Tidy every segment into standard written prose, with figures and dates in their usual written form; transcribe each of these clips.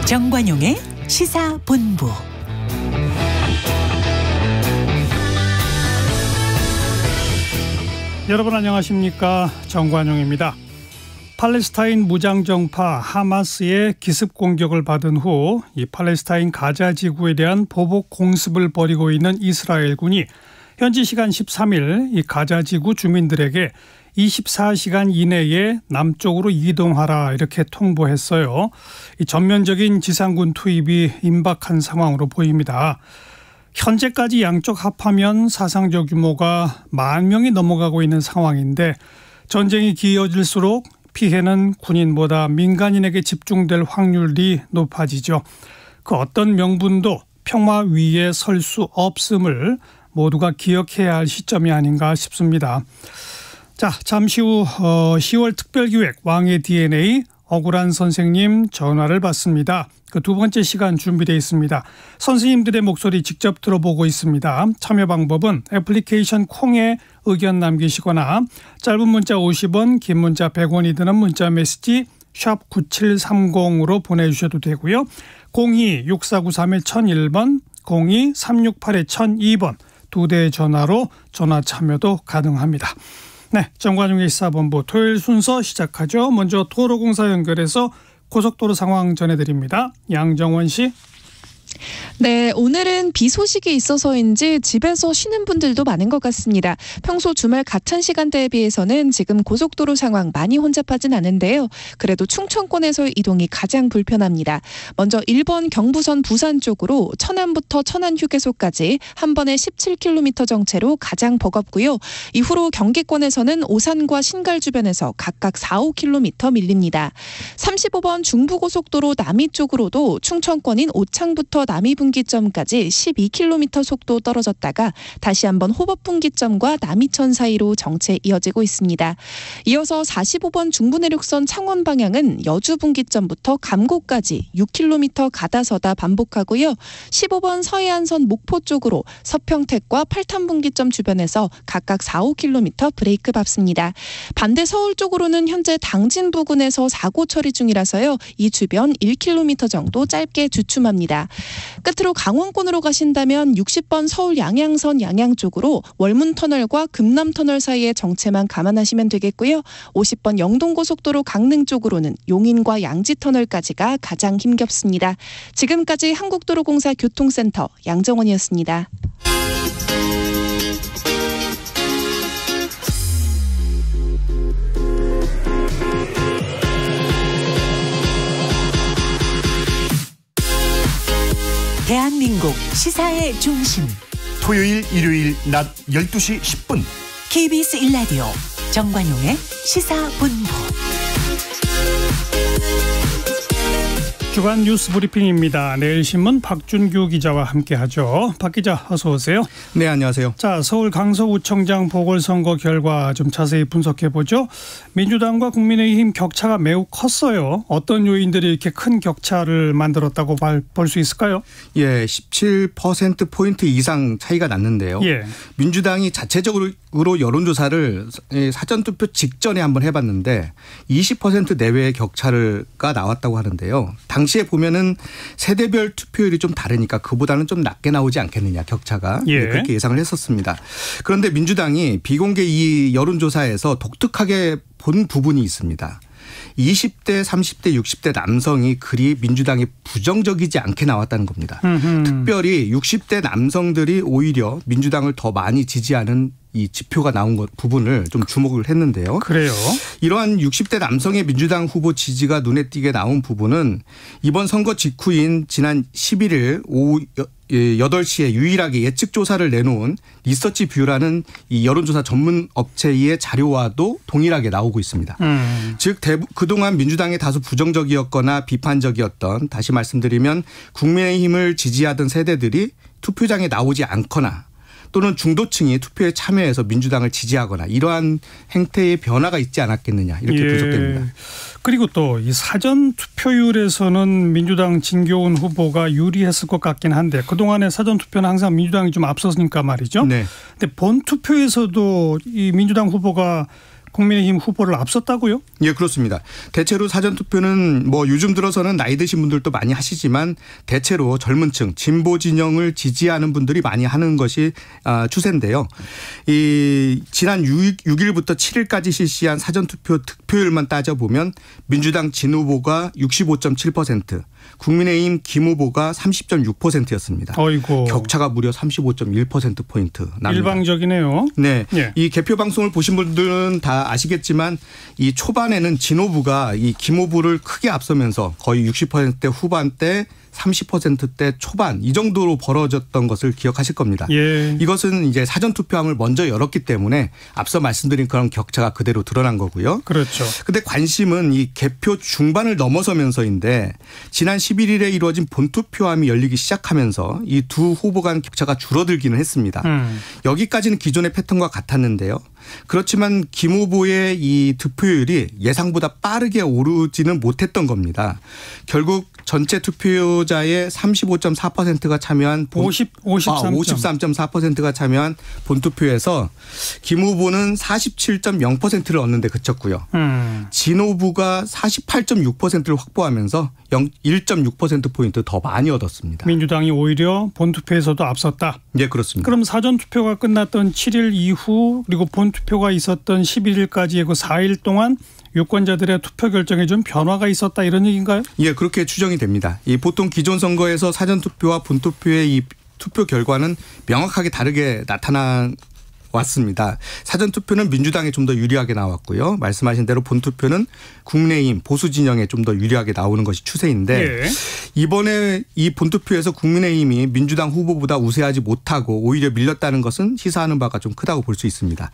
정관용의 시사본부. 여러분 안녕하십니까? 정관용입니다. 팔레스타인 무장정파 하마스의 기습 공격을 받은 후 이 팔레스타인 가자 지구에 대한 보복 공습을 벌이고 있는 이스라엘군이 현지 시간 13일 이 가자 지구 주민들에게 24시간 이내에 남쪽으로 이동하라 이렇게 통보했어요. 이 전면적인 지상군 투입이 임박한 상황으로 보입니다. 현재까지 양쪽 합하면 사상적 규모가 10,000명이 넘어가고 있는 상황인데 전쟁이 길어질수록 피해는 군인보다 민간인에게 집중될 확률이 높아지죠. 그 어떤 명분도 평화 위에 설 수 없음을 모두가 기억해야 할 시점이 아닌가 싶습니다. 자, 잠시 후 10월 특별기획 왕의 DNA 억울한 선생님 전화를 받습니다. 그 두 번째 시간 준비되어 있습니다. 선생님들의 목소리 직접 들어보고 있습니다. 참여 방법은 애플리케이션 콩에 의견 남기시거나 짧은 문자 50원, 긴 문자 100원이 드는 문자 메시지 샵 9730으로 보내주셔도 되고요. 02-6493-1001번, 02-368-1002번 두 대의 전화로 전화 참여도 가능합니다. 네, 정관용의 시사본부 토요일 순서 시작하죠. 먼저 도로공사 연결해서 고속도로 상황 전해드립니다. 양정원 씨. 네, 오늘은 비 소식이 있어서인지 집에서 쉬는 분들도 많은 것 같습니다. 평소 주말 같은 시간대에 비해서는 지금 고속도로 상황 많이 혼잡하진 않은데요. 그래도 충청권에서 이동이 가장 불편합니다. 먼저 1번 경부선 부산 쪽으로 천안부터 천안휴게소까지 한 번에 17km 정체로 가장 버겁고요. 이후로 경기권에서는 오산과 신갈 주변에서 각각 4-5km 밀립니다. 35번 중부고속도로 남이 쪽으로도 충청권인 오창부터 남이분기점까지 12km 속도 떨어졌다가 다시 한번 호법분기점과 남이천 사이로 정체 이어지고 있습니다. 이어서 45번 중부내륙선 창원 방향은 여주분기점부터 감곡까지 6km 가다서다 반복하고요. 15번 서해안선 목포 쪽으로 서평택과 팔탄분기점 주변에서 각각 4-5km 브레이크 밟습니다. 반대 서울 쪽으로는 현재 당진 부근에서 사고 처리 중이라서요. 이 주변 1km 정도 짧게 주춤합니다. 끝으로 강원권으로 가신다면 60번 서울 양양선 양양 쪽으로 월문터널과 금남터널 사이의 정체만 감안하시면 되겠고요. 50번 영동고속도로 강릉 쪽으로는 용인과 양지터널까지가 가장 힘겹습니다. 지금까지 한국도로공사 교통센터 양정원이었습니다. 대한민국 시사의 중심. 토요일, 일요일 낮 12시 10분. KBS 1라디오 정관용의 시사본부. 주간 뉴스 브리핑입니다. 내일신문 박준규 기자와 함께하죠. 박 기자 어서 오세요. 네, 안녕하세요. 자, 서울 강서구청장 보궐선거 결과 좀 자세히 분석해보죠. 민주당과 국민의힘 격차가 매우 컸어요. 어떤 요인들이 이렇게 큰 격차를 만들었다고 볼 수 있을까요? 예, 17%포인트 이상 차이가 났는데요. 예. 민주당이 자체적으로 여론조사를 사전투표 직전에 한번 해봤는데 20% 내외의 격차가 나왔다고 하는데요. 당시에 보면은 세대별 투표율이 좀 다르니까 그보다는 좀 낮게 나오지 않겠느냐, 격차가. 예. 네, 그렇게 예상을 했었습니다. 그런데 민주당이 비공개 이 여론조사에서 독특하게 본 부분이 있습니다. 20대, 30대, 60대 남성이 그리 민주당이 부정적이지 않게 나왔다는 겁니다. 특별히 60대 남성들이 오히려 민주당을 더 많이 지지하는 이 지표가 나온 부분을 좀 주목을 했는데요. 그래요? 이러한 60대 남성의 민주당 후보 지지가 눈에 띄게 나온 부분은 이번 선거 직후인 지난 11일 오후 8시에 유일하게 예측 조사를 내놓은 리서치 뷰라는 이 여론조사 전문 업체의 자료와도 동일하게 나오고 있습니다. 즉 그동안 민주당에 다소 부정적이었거나 비판적이었던, 다시 말씀드리면 국민의힘을 지지하던 세대들이 투표장에 나오지 않거나 또는 중도층이 투표에 참여해서 민주당을 지지하거나 이러한 행태의 변화가 있지 않았겠느냐 이렇게 분석됩니다. 그리고 또 이 사전 투표율에서는 민주당 진교훈 후보가 유리했을 것 같긴 한데 그동안의 사전 투표는 항상 민주당이 좀 앞섰으니까 말이죠. 네. 근데 본 투표에서도 이 민주당 후보가 국민의힘 후보를 앞섰다고요? 예, 그렇습니다. 대체로 사전투표는 뭐 요즘 들어서는 나이 드신 분들도 많이 하시지만 대체로 젊은 층, 진보 진영을 지지하는 분들이 많이 하는 것이 추세인데요. 이 지난 6일부터 7일까지 실시한 사전투표 득표율만 따져보면 민주당 진 후보가 65.7%, 국민의힘 김 후보가 30.6%였습니다. 어이고. 격차가 무려 35.1%포인트 납니다. 일방적이네요. 네. 예. 이 개표 방송을 보신 분들은 다 아시겠지만 이 초반에는 진 후보가 이 김 후보를 크게 앞서면서 거의 60%대 후반대 30%대 초반 이 정도로 벌어졌던 것을 기억하실 겁니다. 예. 이것은 이제 사전투표함을 먼저 열었기 때문에 앞서 말씀드린 그런 격차가 그대로 드러난 거고요. 그렇죠. 근데 관심은 이 개표 중반을 넘어서면서인데 지난 11일에 이루어진 본투표함이 열리기 시작하면서 이 두 후보 간 격차가 줄어들기는 했습니다. 여기까지는 기존의 패턴과 같았는데요. 그렇지만 김 후보의 이 득표율이 예상보다 빠르게 오르지는 못했던 겁니다. 결국 전체 투표자의 35.4%가 참여한 53.4%가 참여한 본투표에서 김 후보는 47.0%를 얻는 데 그쳤고요. 진 후보가 48.6%를 확보하면서 1.6%포인트 더 많이 얻었습니다. 민주당이 오히려 본투표에서도 앞섰다. 네, 그렇습니다. 그럼 사전투표가 끝났던 7일 이후 그리고 본투표가 있었던 11일까지의 그 4일 동안 유권자들의 투표 결정에 좀 변화가 있었다 이런 얘기인가요? 예, 그렇게 추정이 됩니다. 이 보통 기존 선거에서 사전투표와 본투표의 이 투표 결과는 명확하게 다르게 나타났습니다. 사전투표는 민주당에 좀 더 유리하게 나왔고요. 말씀하신 대로 본투표는 국민의힘 보수 진영에 좀 더 유리하게 나오는 것이 추세인데 예. 이번에 이 본투표에서 국민의힘이 민주당 후보보다 우세하지 못하고 오히려 밀렸다는 것은 시사하는 바가 좀 크다고 볼 수 있습니다.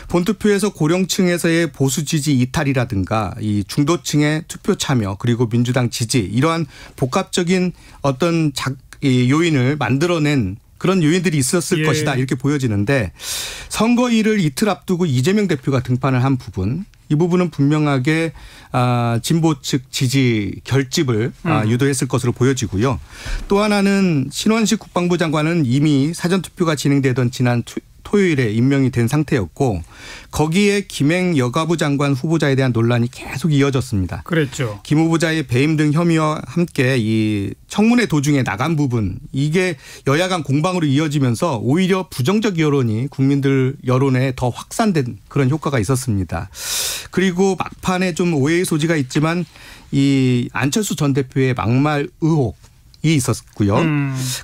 본투표에서 고령층에서의 보수 지지 이탈이라든가 이 중도층의 투표 참여 그리고 민주당 지지 이러한 복합적인 어떤 요인을 만들어낸 그런 요인들이 있었을 것이다 이렇게 보여지는데 선거일을 이틀 앞두고 이재명 대표가 등판을 한 부분 이 부분은 분명하게 진보 측 지지 결집을 유도했을 것으로 보여지고요. 또 하나는 신원식 국방부 장관은 이미 사전투표가 진행되던 지난 토요일에 임명이 된 상태였고 거기에 김행 여가부 장관 후보자에 대한 논란이 계속 이어졌습니다. 그랬죠. 김 후보자의 배임 등 혐의와 함께 이 청문회 도중에 나간 부분 이게 여야 간 공방으로 이어지면서 오히려 부정적 여론이 국민들 여론에 더 확산된 그런 효과가 있었습니다. 그리고 막판에 좀 오해의 소지가 있지만 이 안철수 전 대표의 막말 의혹 이 있었고요.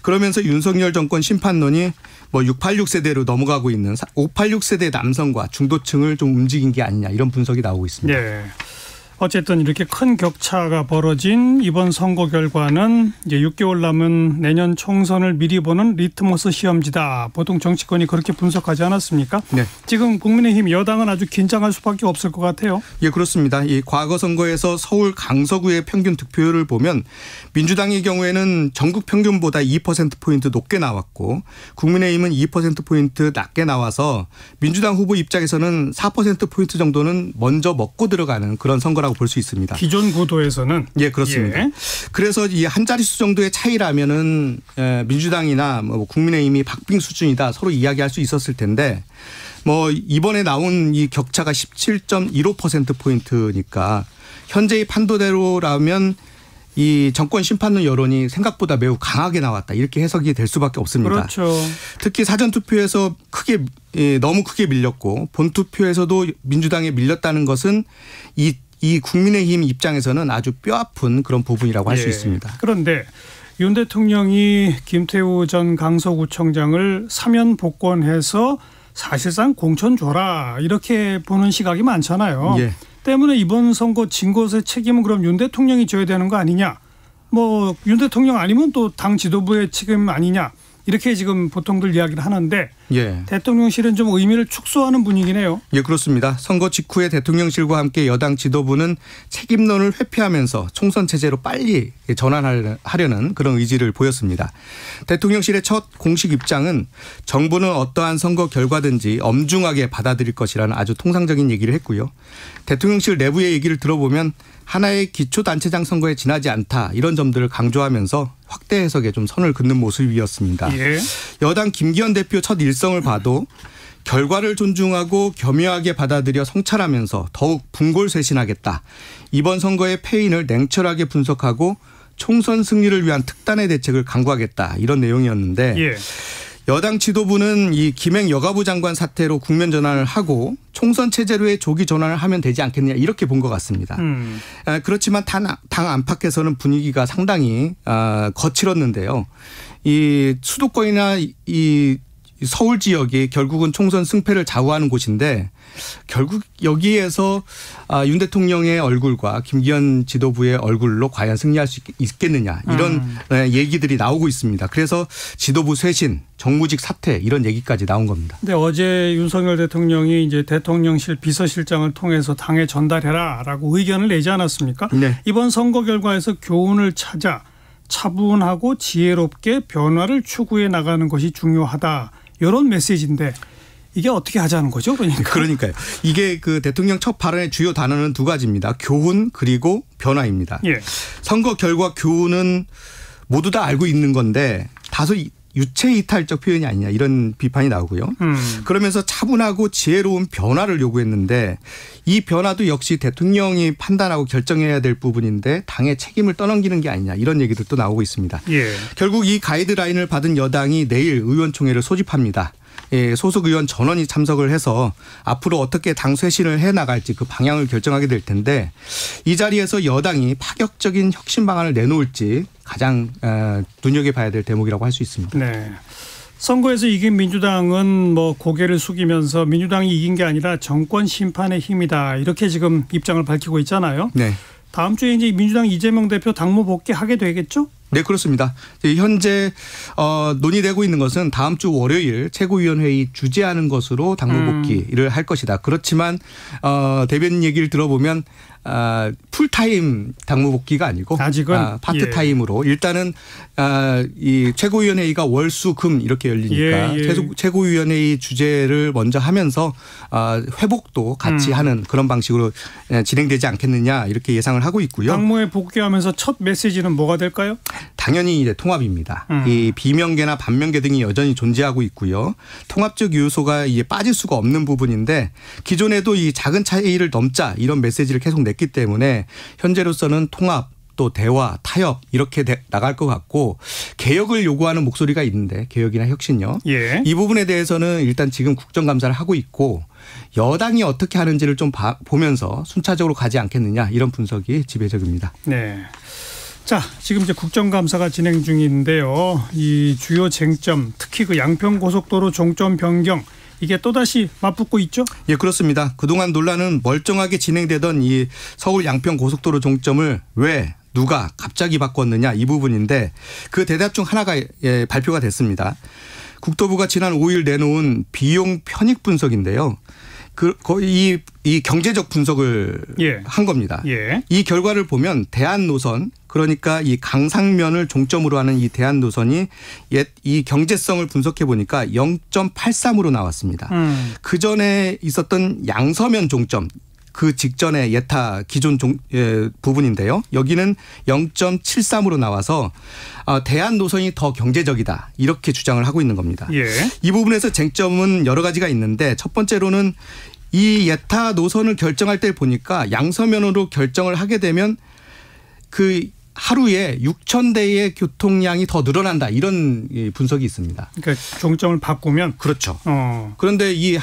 그러면서 윤석열 정권 심판론이 뭐 686세대로 넘어가고 있는 586세대 남성과 중도층을 좀 움직인 게 아니냐 이런 분석이 나오고 있습니다. 네. 어쨌든 이렇게 큰 격차가 벌어진 이번 선거 결과는 이제 6개월 남은 내년 총선을 미리 보는 리트머스 시험지다. 보통 정치권이 그렇게 분석하지 않았습니까? 네. 지금 국민의힘 여당은 아주 긴장할 수밖에 없을 것 같아요. 예, 그렇습니다. 이 과거 선거에서 서울 강서구의 평균 득표율을 보면 민주당의 경우에는 전국 평균보다 2%포인트 높게 나왔고 국민의힘은 2%포인트 낮게 나와서 민주당 후보 입장에서는 4%포인트 정도는 먼저 먹고 들어가는 그런 선거라고 볼 수 있습니다. 기존 구도에서는. 예, 그렇습니다. 예. 그래서 이 한 자릿수 정도의 차이라면은 민주당이나 뭐 국민의힘이 박빙 수준이다 서로 이야기할 수 있었을 텐데 뭐 이번에 나온 이 격차가 17.15%포인트니까 현재의 판도대로라면 이 정권 심판론 여론이 생각보다 매우 강하게 나왔다 이렇게 해석이 될 수밖에 없습니다. 그렇죠. 특히 사전투표에서 너무 크게 밀렸고 본투표에서도 민주당에 밀렸다는 것은 이 국민의힘 입장에서는 아주 뼈아픈 그런 부분이라고 할 수 있습니다. 그런데 윤 대통령이 김태우 전 강서구청장을 사면 복권해서 사실상 공천 줘라 이렇게 보는 시각이 많잖아요. 예. 때문에 이번 선거 진 것의 책임은 그럼 윤 대통령이 져야 되는 거 아니냐. 뭐 윤 대통령 아니면 또 당 지도부의 책임 아니냐. 이렇게 지금 보통들 이야기를 하는데 예. 대통령실은 좀 의미를 축소하는 분위기네요. 예, 그렇습니다. 선거 직후에 대통령실과 함께 여당 지도부는 책임론을 회피하면서 총선 체제로 빨리 전환하려는 그런 의지를 보였습니다. 대통령실의 첫 공식 입장은 정부는 어떠한 선거 결과든지 엄중하게 받아들일 것이라는 아주 통상적인 얘기를 했고요. 대통령실 내부의 얘기를 들어보면 하나의 기초단체장 선거에 지나지 않다 이런 점들을 강조하면서 확대 해석에 좀 선을 긋는 모습이었습니다. 예. 여당 김기현 대표 첫 일성을 봐도 결과를 존중하고 겸허하게 받아들여 성찰하면서 더욱 분골쇄신하겠다. 이번 선거의 패인을 냉철하게 분석하고 총선 승리를 위한 특단의 대책을 강구하겠다. 이런 내용이었는데 예. 여당 지도부는 이 김행 여가부 장관 사태로 국면 전환을 하고 총선 체제로의 조기 전환을 하면 되지 않겠느냐 이렇게 본 것 같습니다. 그렇지만 당 안팎에서는 분위기가 상당히 거칠었는데요. 이 수도권이나 이 서울 지역이 결국은 총선 승패를 좌우하는 곳인데 결국 여기에서 윤 대통령의 얼굴과 김기현 지도부의 얼굴로 과연 승리할 수 있겠느냐 이런 얘기들이 나오고 있습니다. 그래서 지도부 쇄신, 정무직 사퇴 이런 얘기까지 나온 겁니다. 근데 어제 윤석열 대통령이 이제 대통령실 비서실장을 통해서 당에 전달해라라고 의견을 내지 않았습니까? 네. 이번 선거 결과에서 교훈을 찾아 차분하고 지혜롭게 변화를 추구해 나가는 것이 중요하다. 이런 메시지인데 이게 어떻게 하자는 거죠? 그러니까요. 이게 그 대통령 첫 발언의 주요 단어는 두 가지입니다. 교훈 그리고 변화입니다. 예. 선거 결과 교훈은 모두 다 알고 있는 건데 다소 유체 이탈적 표현이 아니냐 이런 비판이 나오고요. 그러면서 차분하고 지혜로운 변화를 요구했는데 이 변화도 역시 대통령이 판단하고 결정해야 될 부분인데 당의 책임을 떠넘기는 게 아니냐 이런 얘기도 또 나오고 있습니다. 예. 결국 이 가이드라인을 받은 여당이 내일 의원총회를 소집합니다. 예, 소속 의원 전원이 참석을 해서 앞으로 어떻게 당 쇄신을 해나갈지 그 방향을 결정하게 될 텐데 이 자리에서 여당이 파격적인 혁신 방안을 내놓을지 가장 눈여겨봐야 될 대목이라고 할 수 있습니다. 네. 선거에서 이긴 민주당은 뭐 고개를 숙이면서 민주당이 이긴 게 아니라 정권 심판의 힘이다 이렇게 지금 입장을 밝히고 있잖아요. 네. 다음 주에 이제 민주당 이재명 대표 당무 복귀하게 되겠죠? 네, 그렇습니다. 현재 논의되고 있는 것은 다음 주 월요일 최고위원회의 주재하는 것으로 당무 복귀를 할 것이다. 그렇지만 대변인 얘기를 들어보면 풀타임 당무 복귀가 아니고 아직은 파트타임으로 일단은 이 최고위원회의가 월수금 이렇게 열리니까 최고위원회의 주재를 먼저 하면서 회복도 같이 하는 그런 방식으로 진행되지 않겠느냐 이렇게 예상을 하고 있고요. 당무에 복귀하면서 첫 메시지는 뭐가 될까요? 당연히 이제 통합입니다. 이 비명계나 반명계 등이 여전히 존재하고 있고요. 통합적 요소가 이게 빠질 수가 없는 부분인데 기존에도 이 작은 차이를 넘자 이런 메시지를 계속 냈기 때문에 현재로서는 통합 또 대화, 타협 이렇게 나갈 것 같고 개혁을 요구하는 목소리가 있는데 개혁이나 혁신요. 예. 이 부분에 대해서는 일단 지금 국정감사를 하고 있고 여당이 어떻게 하는지를 좀 보면서 순차적으로 가지 않겠느냐 이런 분석이 지배적입니다. 네. 자, 지금 이제 국정감사가 진행 중인데요. 이 주요 쟁점, 특히 그 양평고속도로 종점 변경 이게 또다시 맞붙고 있죠? 예, 그렇습니다. 그동안 논란은 멀쩡하게 진행되던 이 서울 양평고속도로 종점을 왜 누가 갑자기 바꿨느냐 이 부분인데 그 대답 중 하나가 발표가 됐습니다. 국토부가 지난 5일 내놓은 비용 편익 분석인데요. 거의 이 경제적 분석을 한 겁니다. 예. 이 결과를 보면 대한 노선 그러니까 이 강상면을 종점으로 하는 이 대한 노선이 이 경제성을 분석해 보니까 0.83으로 나왔습니다. 그 전에 있었던 양서면 종점 그 직전의 예타 기존 부분인데요. 여기는 0.73으로 나와서 대한 노선이 더 경제적이다 이렇게 주장을 하고 있는 겁니다. 예. 이 부분에서 쟁점은 여러 가지가 있는데 첫 번째로는 이 예타 노선을 결정할 때 보니까 양서면으로 결정을 하게 되면 그 하루에 6,000대의 교통량이 더 늘어난다 이런 분석이 있습니다. 그러니까 종점을 바꾸면 그렇죠. 그런데 이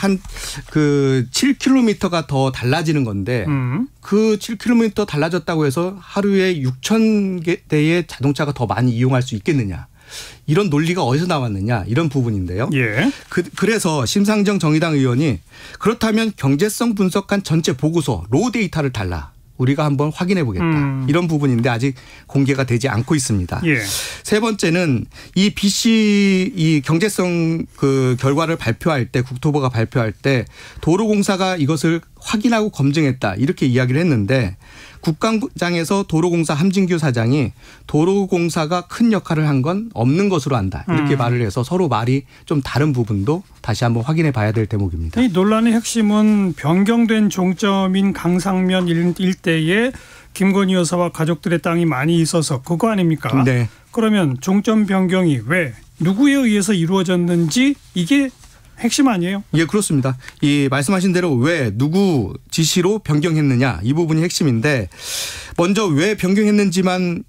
그 7km가 더 달라지는 건데 그 7km 달라졌다고 해서 하루에 6,000대의 자동차가 더 많이 이용할 수 있겠느냐. 이런 논리가 어디서 나왔느냐 이런 부분인데요. 예. 그래서 심상정 정의당 의원이 그렇다면 경제성 분석한 전체 보고서 로우 데이터를 달라. 우리가 한번 확인해 보겠다. 이런 부분인데 아직 공개가 되지 않고 있습니다. 예. 세 번째는 이 BC 이 경제성 그 결과를 발표할 때 국토부가 발표할 때 도로공사가 이것을 확인하고 검증했다 이렇게 이야기를 했는데 국감장에서 도로공사 함진규 사장이 도로공사가 큰 역할을 한 건 없는 것으로 안다 이렇게 말을 해서 서로 말이 좀 다른 부분도 다시 한번 확인해 봐야 될 대목입니다. 이 논란의 핵심은 변경된 종점인 강상면 일대에 김건희 여사와 가족들의 땅이 많이 있어서 그거 아닙니까? 네. 그러면 종점 변경이 왜 누구에 의해서 이루어졌는지 이게 핵심 아니에요? 예, 그렇습니다. 이 말씀하신 대로 왜 누구 지시로 변경했느냐 이 부분이 핵심인데 먼저 왜 변경했는지만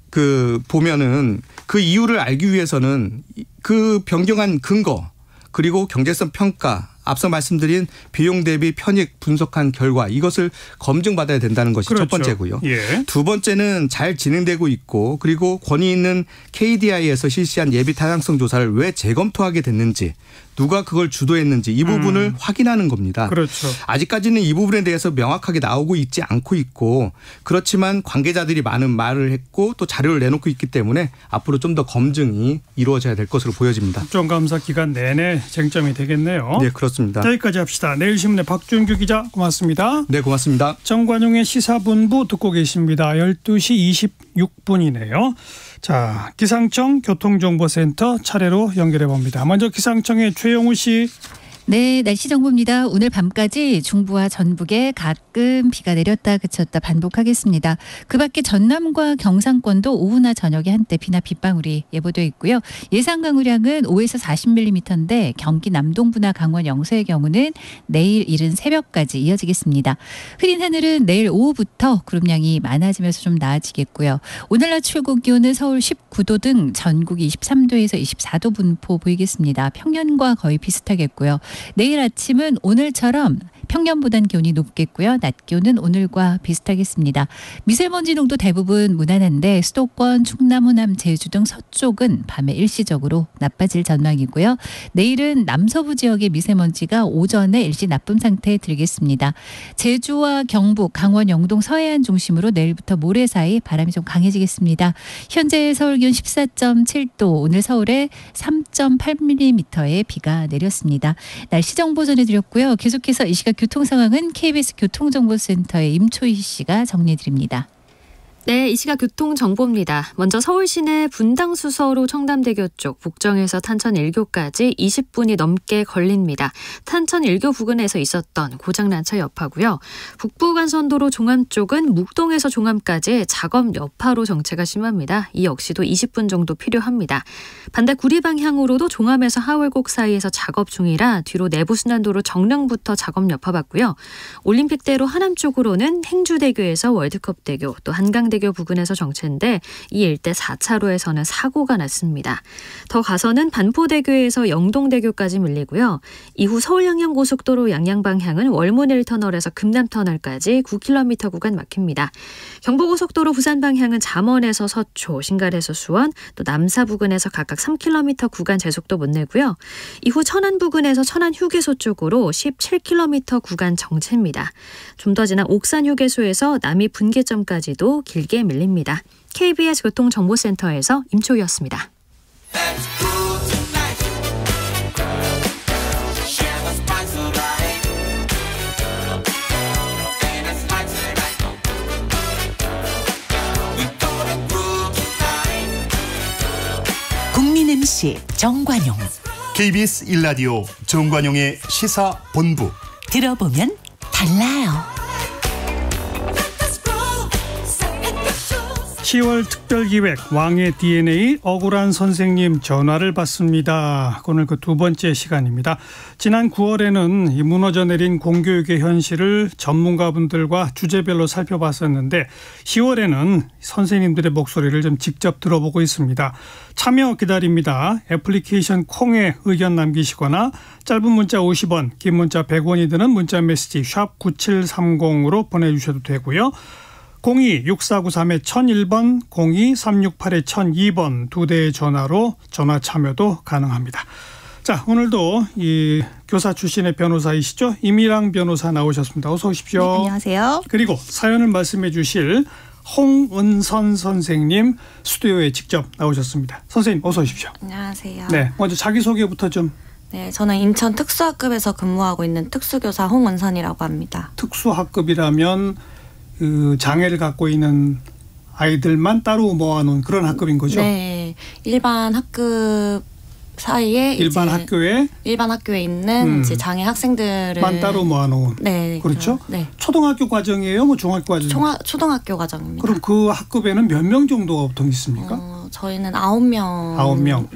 그 보면은 그 이유를 알기 위해서는 그 변경한 근거 그리고 경제성 평가 앞서 말씀드린 비용 대비 편익 분석한 결과 이것을 검증받아야 된다는 것이 그렇죠. 첫 번째고요. 예. 두 번째는 잘 진행되고 있고 그리고 권위 있는 KDI에서 실시한 예비 타당성 조사를 왜 재검토하게 됐는지 누가 그걸 주도했는지 이 부분을 확인하는 겁니다. 그렇죠. 아직까지는 이 부분에 대해서 명확하게 나오고 있지 않고 있고 그렇지만 관계자들이 많은 말을 했고 또 자료를 내놓고 있기 때문에 앞으로 좀 더 검증이 이루어져야 될 것으로 보여집니다. 국정감사 기간 내내 쟁점이 되겠네요. 네, 그렇습니다. 여기까지 합시다. 내일신문의 박준규 기자 고맙습니다. 네, 고맙습니다. 정관용의 시사본부 듣고 계십니다. 12시 26분이네요. 자, 기상청 교통정보센터 차례로 연결해 봅니다. 먼저 기상청의 최영우 씨. 네, 날씨 정보입니다. 오늘 밤까지 중부와 전북에 가끔 비가 내렸다 그쳤다 반복하겠습니다. 그 밖에 전남과 경상권도 오후나 저녁에 한때 비나 빗방울이 예보되어 있고요. 예상 강우량은 5에서 40mm인데 경기 남동부나 강원 영서의 경우는 내일 이른 새벽까지 이어지겠습니다. 흐린 하늘은 내일 오후부터 구름량이 많아지면서 좀 나아지겠고요. 오늘 낮 최고 기온은 서울 19도 등 전국이 23도에서 24도 분포 보이겠습니다. 평년과 거의 비슷하겠고요. 내일 아침은 오늘처럼 평년보단 기온이 높겠고요. 낮 기온은 오늘과 비슷하겠습니다. 미세먼지 농도 대부분 무난한데 수도권, 충남, 호남, 제주 등 서쪽은 밤에 일시적으로 나빠질 전망이고요. 내일은 남서부 지역의 미세먼지가 오전에 일시 나쁨 상태에 들겠습니다. 제주와 경북, 강원, 영동, 서해안 중심으로 내일부터 모레 사이 바람이 좀 강해지겠습니다. 현재 서울 기온 14.7도, 오늘 서울에 3.8mm의 비가 내렸습니다. 날씨 정보 전해드렸고요. 계속해서 이 시각 교통 상황은 KBS 교통정보센터의 임초희 씨가 정리해드립니다. 네, 이 시각 교통정보입니다. 먼저 서울 시내 분당수서로 청담대교 쪽 북정에서 탄천 1교까지 20분이 넘게 걸립니다. 탄천 1교 부근에서 있었던 고장난 차 여파고요. 북부간선도로 종암 쪽은 묵동에서 종암까지 작업 여파로 정체가 심합니다. 이 역시도 20분 정도 필요합니다. 반대 구리 방향으로도 종암에서 하월곡 사이에서 작업 중이라 뒤로 내부순환도로 정릉부터 작업 여파 받고요. 올림픽대로 하남 쪽으로는 행주대교에서 월드컵대교 또 한강대교 부근에서 정체인데 이 일대 4차로에서는 사고가 났습니다. 더 가서는 반포대교에서 영동대교까지 밀리고요. 이후 서울 양양고속도로 양양 방향은 월문 1터널에서 금남터널까지 9km 구간 막힙니다. 경부고속도로 부산 방향은 잠원에서 서초, 신갈에서 수원, 또 남사 부근에서 각각 3km 구간 제속도 못 내고요. 이후 천안 부근에서 천안 휴게소 쪽으로 17km 구간 정체입니다. 좀 더 지나 옥산 휴게소에서 남이 분기점까지도 길게 밀립니다. KBS 교통정보센터에서 임초희였습니다. 국민 MC 정관용. KBS 1라디오 정관용의 시사본부. 들어보면 달라요. 10월 특별기획 왕의 DNA 억울한 선생님 전화를 받습니다. 오늘 그 두 번째 시간입니다. 지난 9월에는 이 무너져 내린 공교육의 현실을 전문가분들과 주제별로 살펴봤었는데 10월에는 선생님들의 목소리를 좀 직접 들어보고 있습니다. 참여 기다립니다. 애플리케이션 콩에 의견 남기시거나 짧은 문자 50원, 긴 문자 100원이 드는 문자 메시지 샵 9730으로 보내주셔도 되고요. 02-6493-1001번, 02-368-1002번 두 대의 전화로 전화 참여도 가능합니다. 자, 오늘도 이 교사 출신의 변호사이시죠? 임일랑 변호사 나오셨습니다. 어서 오십시오. 네, 안녕하세요. 그리고 사연을 말씀해 주실 홍은선 선생님 스튜디오에 직접 나오셨습니다. 선생님 어서 오십시오. 안녕하세요. 네, 먼저 자기소개부터 좀. 네, 저는 인천 특수학급에서 근무하고 있는 특수교사 홍은선이라고 합니다. 특수학급이라면 그 장애를 갖고 있는 아이들만 따로 모아놓은 그런 학급인 거죠? 네, 일반 학급 사이에 일반 학교에 있는 이제 장애 학생들만 따로 모아놓은. 네, 그렇죠? 네. 초등학교 과정이에요, 뭐 중학교 과정? 초등학교 과정입니다. 그럼 그 학급에는 몇 명 정도가 보통 있습니까? 저희는 9명. 9명.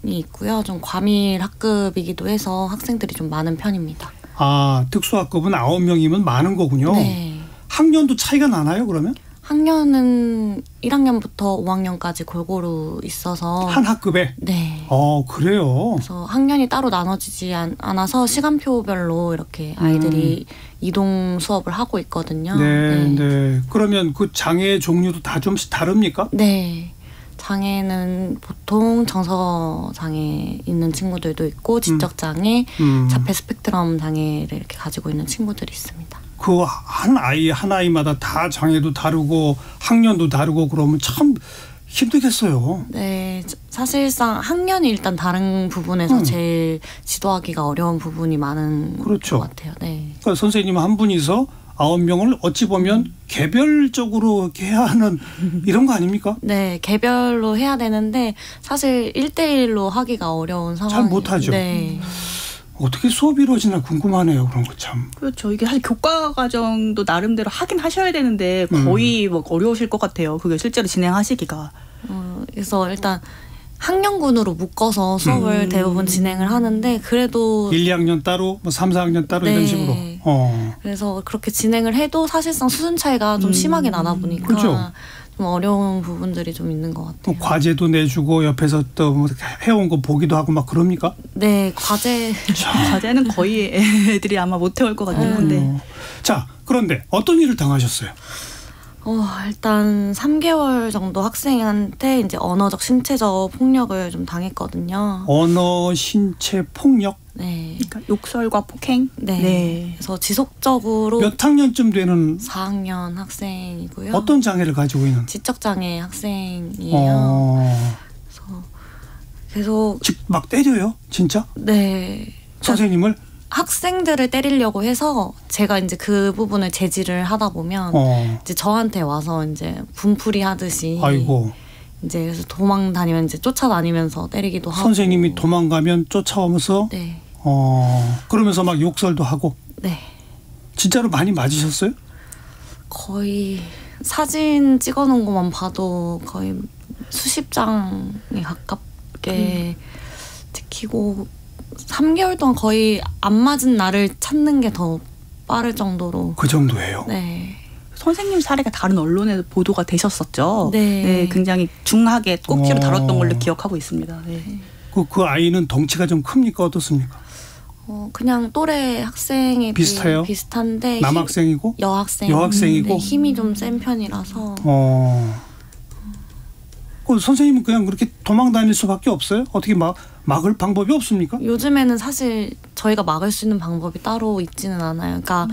이 있고요. 좀 과밀 학급이기도 해서 학생들이 좀 많은 편입니다. 아, 특수학급은 9명이면 많은 거군요. 네. 학년도 차이가 나나요, 그러면? 학년은 1학년부터 5학년까지 골고루 있어서 한 학급에? 네. 그래요? 그래서 학년이 따로 나눠지지 않아서 시간표별로 이렇게 아이들이 이동 수업을 하고 있거든요. 네. 그러면 그 장애 종류도 다 좀씩 다릅니까? 네. 장애는 보통 정서 장애 있는 친구들도 있고 지적 장애, 자폐 스펙트럼 장애를 이렇게 가지고 있는 친구들이 있습니다. 그 한 아이마다 다 장애도 다르고 학년도 다르고 그러면 참 힘들겠어요. 네, 사실상 학년이 일단 다른 부분에서 제일 지도하기가 어려운 부분이 많은 그렇죠. 것 같아요. 네. 그러니까 선생님 한 분이서 9명을 어찌 보면 개별적으로 이렇게 해야 하는 이런 거 아닙니까? 네, 개별로 해야 되는데 사실 1대1로 하기가 어려운 상황이 잘 못하죠. 네. 어떻게 수업이 이루어지나 궁금하네요. 그런 거 참. 그렇죠. 이게 사실 교과 과정도 나름대로 하긴 하셔야 되는데 거의 뭐 어려우실 것 같아요. 그게 실제로 진행하시기가. 그래서 일단 학년군으로 묶어서 수업을 대부분 진행을 하는데 그래도 1, 2학년 따로 뭐 3, 4학년 따로 네. 이런 식으로. 그래서 그렇게 진행을 해도 사실상 수준 차이가 좀 심하게 나다 보니까 그렇죠. 좀 어려운 부분들이 좀 있는 것 같아요. 과제도 내주고 옆에서 또 뭐 해온 거 보기도 하고 막 그럽니까? 네, 과제는 거의 애들이 아마 못 해올 것 같긴 한데. 자, 그런데 어떤 일을 당하셨어요? 일단 3개월 정도 학생한테 이제 언어적, 신체적 폭력을 좀 당했거든요. 언어, 신체 폭력? 네. 그러니까 욕설과 폭행? 네. 그래서 지속적으로 몇 학년쯤 되는 4학년 학생이고요. 어떤 장애를 가지고 있는? 지적장애 학생이에요. 그래서 계속 막 때려요? 진짜? 네. 선생님을? 학생들을 때리려고 해서 제가 이제 그 부분을 제지를 하다 보면 이제 저한테 와서 이제 분풀이 하듯이 아이고. 이제 그래서 도망 다니면 이제 쫓아다니면서 때리기도 하고 선생님이 도망가면 쫓아오면서 네. 그러면서 막 욕설도 하고. 네. 진짜로 많이 맞으셨어요? 거의 사진 찍어놓은 것만 봐도 거의 수십 장에 가깝게 찍히고 3개월 동안 거의 안 맞은 날을 찾는 게 더 빠를 정도로. 그 정도예요? 네. 선생님 사례가 다른 언론에 보도가 되셨었죠. 네. 굉장히 중하게 꼭지로 다뤘던 걸로 기억하고 있습니다. 네. 그 아이는 덩치가 좀 큽니까? 어떻습니까? 그냥 또래 학생이 비슷해요? 비슷한데 남학생이고? 여학생이고? 네, 힘이 좀 센 편이라서. 선생님은 그냥 그렇게 도망 다닐 수밖에 없어요? 어떻게 막을 방법이 없습니까? 요즘에는 사실 저희가 막을 수 있는 방법이 따로 있지는 않아요. 그러니까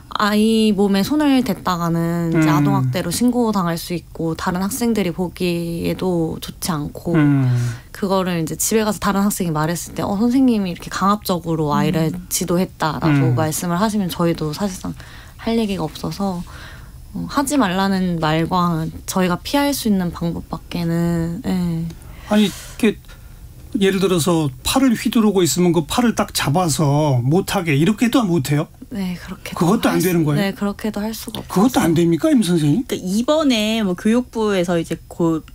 아이 몸에 손을 댔다가는 이제 아동학대로 신고당할 수 있고 다른 학생들이 보기에도 좋지 않고 그거를 이제 집에 가서 다른 학생이 말했을 때 선생님이 이렇게 강압적으로 아이를 지도했다라고 말씀을 하시면 저희도 사실상 할 얘기가 없어서 하지 말라는 말과 저희가 피할 수 있는 방법밖에는. 네. 아니 이렇게 예를 들어서 팔을 휘두르고 있으면 그 팔을 딱 잡아서 못하게 이렇게도 못해요? 네, 그렇게. 그것도 안 되는 거예요? 네, 그렇게도 할 수가 없어요. 그것도 안 됩니까, 임 선생님? 그러니까 이번에 뭐 교육부에서 이제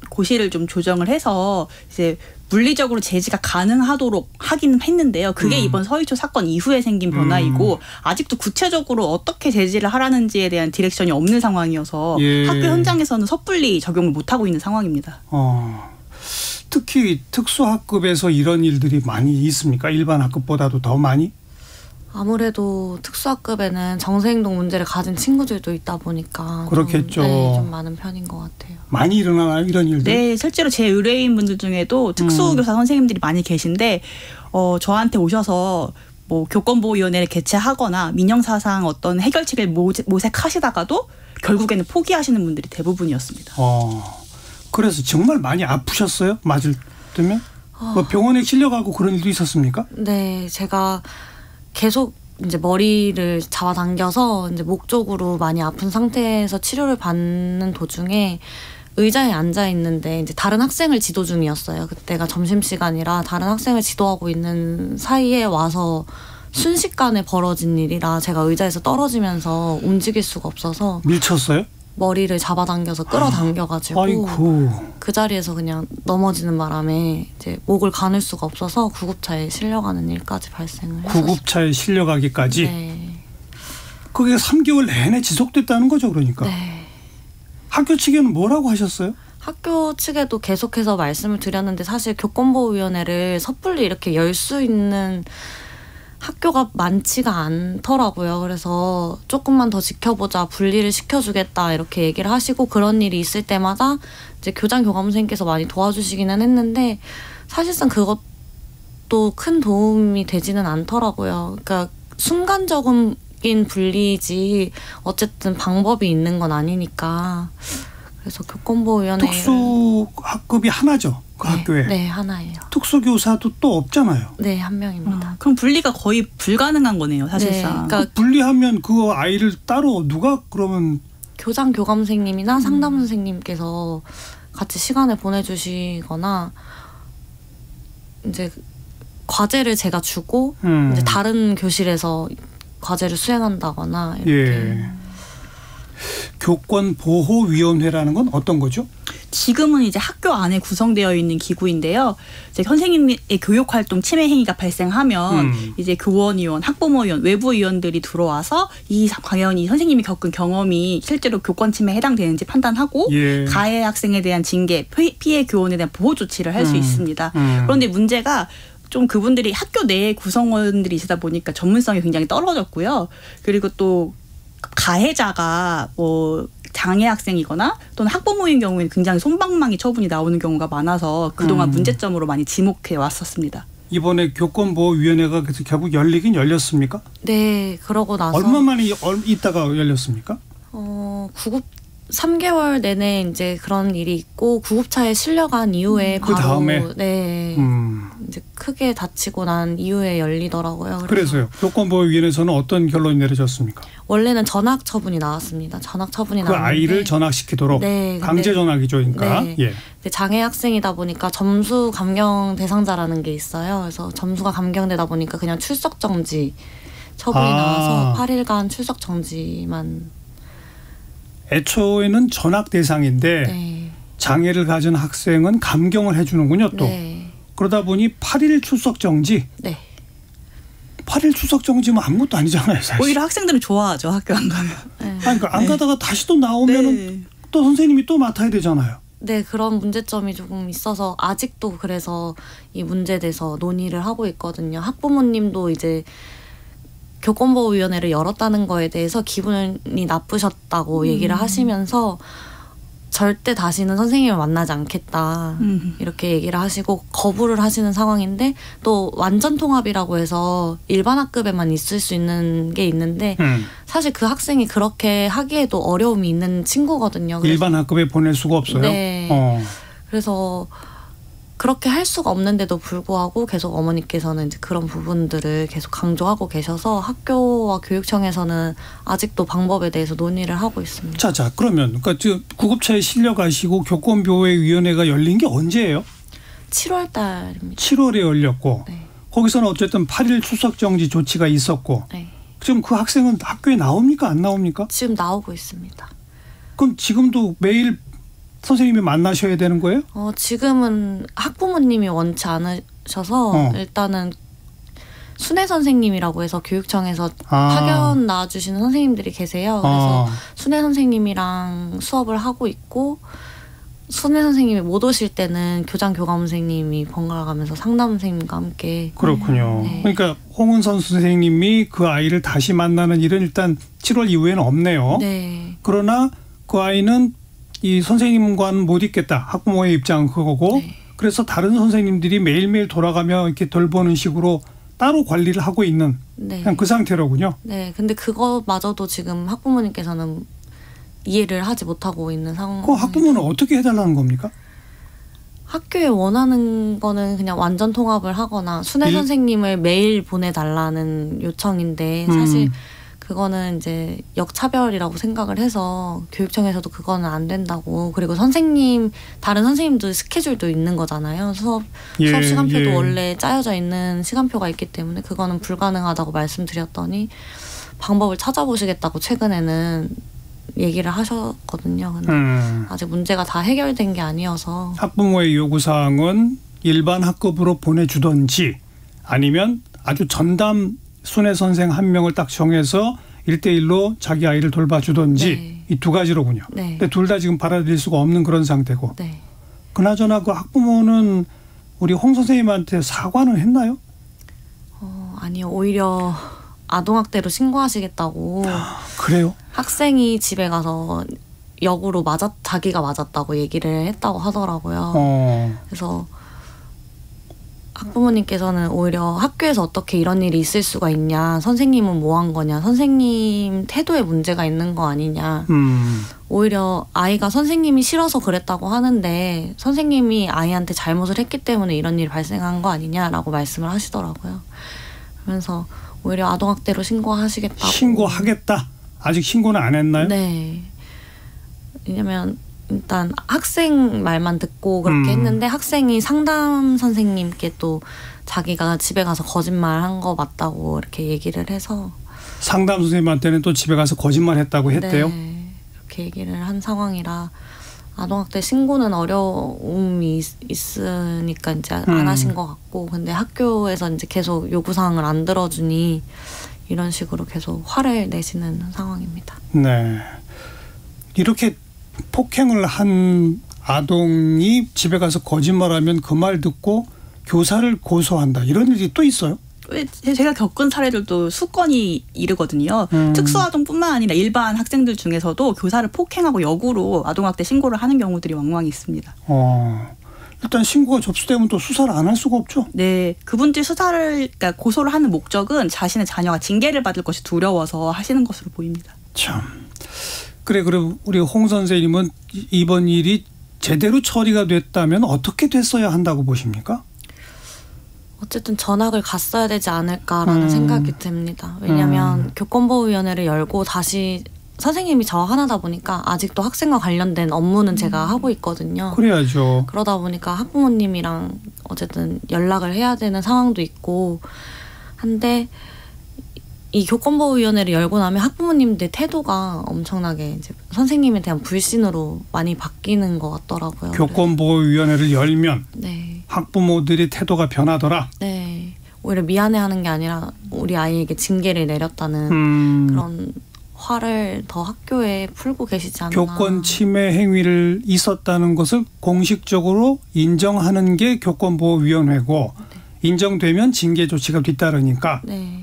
고시를 좀 조정을 해서 이제 물리적으로 제지가 가능하도록 하긴 했는데요. 그게 이번 서희초 사건 이후에 생긴 변화이고 아직도 구체적으로 어떻게 제지를 하라는지에 대한 디렉션이 없는 상황이어서 학교 현장에서는 섣불리 적용을 못하고 있는 상황입니다. 특히 특수학급에서 이런 일들이 많이 있습니까? 일반 학급보다도 더 많이? 아무래도 특수학급에는 정서행동 문제를 가진 친구들도 있다 보니까 그렇겠죠. 좀 많은 편인 것 같아요. 많이 일어나나요, 이런 일들? 네, 실제로 제 의뢰인분들 중에도 특수교사 선생님들이 많이 계신데 저한테 오셔서 뭐 교권보호위원회를 개최하거나 민영사상 어떤 해결책을 모색하시다가도 결국에는 포기하시는 분들이 대부분이었습니다. 그래서 정말 많이 아프셨어요? 맞을 때면? 뭐 병원에 실려가고 그런 일도 있었습니까? 네, 제가 계속 이제 머리를 잡아당겨서 이제 목 쪽으로 많이 아픈 상태에서 치료를 받는 도중에 의자에 앉아 있는데 이제 다른 학생을 지도 중이었어요. 그때가 점심시간이라 다른 학생을 지도하고 있는 사이에 와서 순식간에 벌어진 일이라 제가 의자에서 떨어지면서 움직일 수가 없어서 밀쳤어요? 머리를 잡아당겨서 끌어당겨가지고 아이고. 그 자리에서 그냥 넘어지는 바람에 이제 목을 가눌 수가 없어서 구급차에 실려가는 일까지 발생을 했었어요. 구급차에 실려가기까지? 네. 그게 3개월 내내 지속됐다는 거죠, 그러니까? 네. 학교 측에는 뭐라고 하셨어요? 학교 측에도 계속해서 말씀을 드렸는데 사실 교권보호위원회를 섣불리 이렇게 열 수 있는 학교가 많지가 않더라고요. 그래서 조금만 더 지켜보자, 분리를 시켜주겠다 이렇게 얘기를 하시고 그런 일이 있을 때마다 이제 교장 교감선생님께서 많이 도와주시기는 했는데 사실상 그것도 큰 도움이 되지는 않더라고요. 그러니까 순간적인 분리지 어쨌든 방법이 있는 건 아니니까. 그래서 교권보호위원회 특수학급이 하나죠, 그 학교에. 네, 하나예요. 특수교사도 또 없잖아요. 네, 한 명입니다. 그럼 분리가 거의 불가능한 거네요, 사실상. 네, 그러니까 분리하면 그 아이를 따로 누가 그러면 교장 교감 선생님이나 상담 선생님께서 같이 시간을 보내주시거나 이제 과제를 제가 주고 이제 다른 교실에서 과제를 수행한다거나 이렇게. 예. 교권보호위원회라는 건 어떤 거죠? 지금은 이제 학교 안에 구성되어 있는 기구인데요. 이제 선생님의 교육활동 침해 행위가 발생하면 이제 교원위원, 학부모위원, 외부위원들이 들어와서 과연 선생님이 겪은 경험이 실제로 교권 침해에 해당되는지 판단하고 예. 가해 학생에 대한 징계, 피해 교원에 대한 보호 조치를 할 수 있습니다. 그런데 문제가 좀 그분들이 학교 내에 구성원들이 있다 보니까 전문성이 굉장히 떨어졌고요. 그리고 또 가해자가 뭐 장애 학생이거나 또는 학부모인 경우에는 굉장히 솜방망이 처분이 나오는 경우가 많아서 그동안 문제점으로 많이 지목해 왔었습니다. 이번에 교권보호위원회가 그래서 결국 열리긴 열렸습니까? 네, 그러고 나서 얼마 만에 있다가 열렸습니까? 3개월 내내 이제 그런 일이 있고 구급차에 실려간 이후에 그 바로 다음에? 네 이제 크게 다치고 난 이후에 열리더라고요. 그래서요. 교권보호위원회에서는 어떤 결론이 내려졌습니까? 원래는 전학 처분이 나왔습니다. 전학 처분이 그 나왔는데 아이를 전학시키도록 네, 강제 전학이죠, 그러니까. 네. 예. 근데 장애 학생이다 보니까 점수 감경 대상자라는 게 있어요. 그래서 점수가 감경되다 보니까 그냥 출석 정지 처분이 나와서 8일간 출석 정지만. 애초에는 전학 대상인데 네. 장애를 가진 학생은 감경을 해주는군요, 또. 네. 그러다 보니 8일 출석 정지. 네. 8일 출석 정지면 아무것도 아니잖아요, 사실. 오히려 학생들은 좋아하죠, 학교 안 가면. 네. 그러니까 안 가다가 다시 또 나오면은 네. 또 선생님이 또 맡아야 되잖아요. 네, 그런 문제점이 조금 있어서 아직도 그래서 이 문제에 대해서 논의를 하고 있거든요. 학부모님도 이제 교권보호위원회를 열었다는 거에 대해서 기분이 나쁘셨다고 얘기를 하시면서 절대 다시는 선생님을 만나지 않겠다 이렇게 얘기를 하시고 거부를 하시는 상황인데 또 완전 통합이라고 해서 일반 학급에만 있을 수 있는 게 있는데 사실 그 학생이 그렇게 하기에도 어려움이 있는 친구거든요. 일반 학급에 보낼 수가 없어요? 네. 그래서 그렇게 할 수가 없는데도 불구하고 계속 어머니께서는 이제 그런 부분들을 계속 강조하고 계셔서 학교와 교육청에서는 아직도 방법에 대해서 논의를 하고 있습니다. 자, 그러면 그러니까 구급차에 실려가시고 교권보호위원회가 열린 게 언제예요? 7월 달입니다. 7월에 열렸고 네. 거기서는 어쨌든 8일 출석 정지 조치가 있었고 네. 지금 그 학생은 학교에 나옵니까? 안 나옵니까? 지금 나오고 있습니다. 그럼 지금도 매일 선생님이 만나셔야 되는 거예요? 지금은 학부모님이 원치 않으셔서 일단은 순회 선생님이라고 해서 교육청에서 파견 나와주시는 선생님들이 계세요. 그래서 순회 선생님이랑 수업을 하고 있고 순회 선생님이 못 오실 때는 교장 교감 선생님이 번갈아 가면서 상담 선생님과 함께. 그렇군요. 네. 그러니까 홍은선 선생님이 그 아이를 다시 만나는 일은 일단 7월 이후에는 없네요. 네. 그러나 그 아이는 이 선생님과는 못 있겠다. 학부모의 입장은 그거고. 네. 그래서 다른 선생님들이 매일매일 돌아가며 이렇게 돌보는 식으로 따로 관리를 하고 있는 네. 그냥 그 상태로군요. 네. 근데 그거마저도 지금 학부모님께서는 이해를 하지 못하고 있는 상황. 그 학부모는 어떻게 해달라는 겁니까? 학교에 원하는 거는 그냥 완전 통합을 하거나 순회 선생님을 매일 보내달라는 요청인데 사실 그거는 이제 역차별이라고 생각을 해서 교육청에서도 그거는 안 된다고. 그리고 다른 선생님도 스케줄도 있는 거잖아요. 수업 시간표도 원래 짜여져 있는 시간표가 있기 때문에 그거는 불가능하다고 말씀드렸더니 방법을 찾아보시겠다고 최근에는 얘기를 하셨거든요. 근데 아직 문제가 다 해결된 게 아니어서. 학부모의 요구사항은 일반 학급으로 보내주던지 아니면 아주 전담 순회 선생 한 명을 딱 정해서 1대1로 자기 아이를 돌봐주던지 네. 이 두 가지로군요. 네. 근데 둘 다 지금 받아들일 수가 없는 그런 상태고. 네. 그나저나 그 학부모는 우리 홍 선생님한테 사과는 했나요? 아니요. 오히려 아동학대로 신고하시겠다고. 그래요? 학생이 집에 가서 역으로 자기가 맞았다고 얘기를 했다고 하더라고요. 그래서 학부모님께서는 오히려 학교에서 어떻게 이런 일이 있을 수가 있냐. 선생님은 뭐 한 거냐. 선생님 태도에 문제가 있는 거 아니냐. 오히려 아이가 선생님이 싫어서 그랬다고 하는데 선생님이 아이한테 잘못을 했기 때문에 이런 일이 발생한 거 아니냐라고 말씀을 하시더라고요. 그러면서 오히려 아동학대로 신고하시겠다고. 신고하겠다. 아직 신고는 안 했나요? 네. 왜냐면 일단 학생 말만 듣고 그렇게 했는데 학생이 상담 선생님께 또 자기가 집에 가서 거짓말한 거 맞다고 이렇게 얘기를 해서. 상담 선생님한테는 또 집에 가서 거짓말했다고 했대요? 네. 이렇게 얘기를 한 상황이라 아동학대 신고는 어려움이 있으니까 이제 안 하신 것 같고, 근데 학교에서 이제 계속 요구사항을 안 들어주니 이런 식으로 계속 화를 내시는 상황입니다. 네. 이렇게 폭행을 한 아동이 집에 가서 거짓말하면 그 말 듣고 교사를 고소한다. 이런 일이 또 있어요? 제가 겪은 사례들도 수건이 이르거든요. 특수아동뿐만 아니라 일반 학생들 중에서도 교사를 폭행하고 역으로 아동학대 신고를 하는 경우들이 왕왕 있습니다. 일단 신고가 접수되면 또 수사를 안 할 수가 없죠? 네. 그분들이 그러니까 고소를 하는 목적은 자신의 자녀가 징계를 받을 것이 두려워서 하시는 것으로 보입니다. 참. 그래 우리 홍 선생님은 이번 일이 제대로 처리가 됐다면 어떻게 됐어야 한다고 보십니까? 어쨌든 전학을 갔어야 되지 않을까라는 생각이 듭니다. 왜냐하면 교권보호위원회를 열고 다시 선생님이 저 하나다 보니까 아직도 학생과 관련된 업무는 제가 하고 있거든요. 그래야죠. 그러다 보니까 학부모님이랑 어쨌든 연락을 해야 되는 상황도 있고 한데 이 교권보호위원회를 열고 나면 학부모님들 태도가 엄청나게 이제 선생님에 대한 불신으로 많이 바뀌는 것 같더라고요. 교권보호위원회를 열면 네. 학부모들의 태도가 변하더라. 네. 오히려 미안해하는 게 아니라 우리 아이에게 징계를 내렸다는 그런 화를 더 학교에 풀고 계시지 않나. 교권 침해 행위를 있었다는 것을 공식적으로 인정하는 게 교권보호위원회고 네. 인정되면 징계 조치가 뒤따르니까. 네.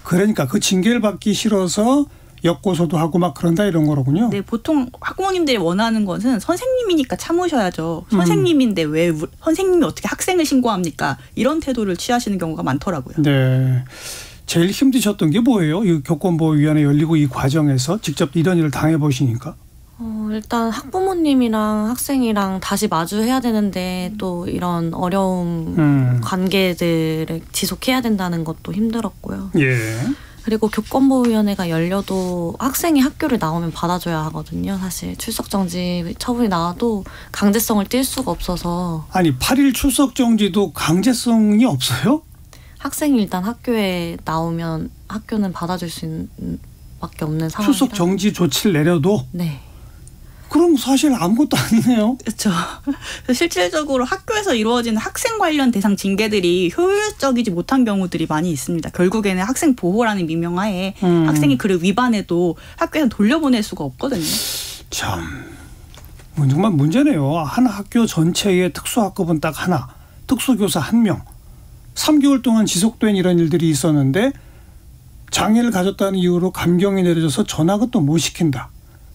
그러니까 그 징계를 받기 싫어서 역고소도 하고 막 그런다 이런 거로군요. 네, 보통 학부모님들이 원하는 것은 선생님이니까 참으셔야죠. 선생님인데 왜 선생님이 어떻게 학생을 신고합니까? 이런 태도를 취하시는 경우가 많더라고요. 네. 제일 힘드셨던 게 뭐예요? 이 교권보호위원회 열리고 이 과정에서 직접 이런 일을 당해보시니까? 일단 학부모님이랑 학생이랑 다시 마주해야 되는데 또 이런 어려움 관계들을 지속해야 된다는 것도 힘들었고요. 예. 그리고 교권보호위원회가 열려도 학생이 학교를 나오면 받아줘야 하거든요. 사실 출석정지 처분이 나와도 강제성을 띨 수가 없어서. 아니 8일 출석정지도 강제성이 없어요? 학생이 일단 학교에 나오면 학교는 받아줄 수 밖에 없는 상황이라. 출석정지 조치를 내려도? 네. 그럼 사실 아무것도 아니네요. 그렇죠. 실질적으로 학교에서 이루어지는 학생 관련 대상 징계들이 효율적이지 못한 경우들이 많이 있습니다. 결국에는 학생 보호라는 미명하에 학생이 그를 위반해도 학교에서 돌려보낼 수가 없거든요. 참 정말 문제네요. 한 학교 전체에 특수학급은 딱 하나, 특수교사 1명. 3개월 동안 지속된 이런 일들이 있었는데 장애를 가졌다는 이유로 감경이 내려져서 전학은 또 못 시킨다.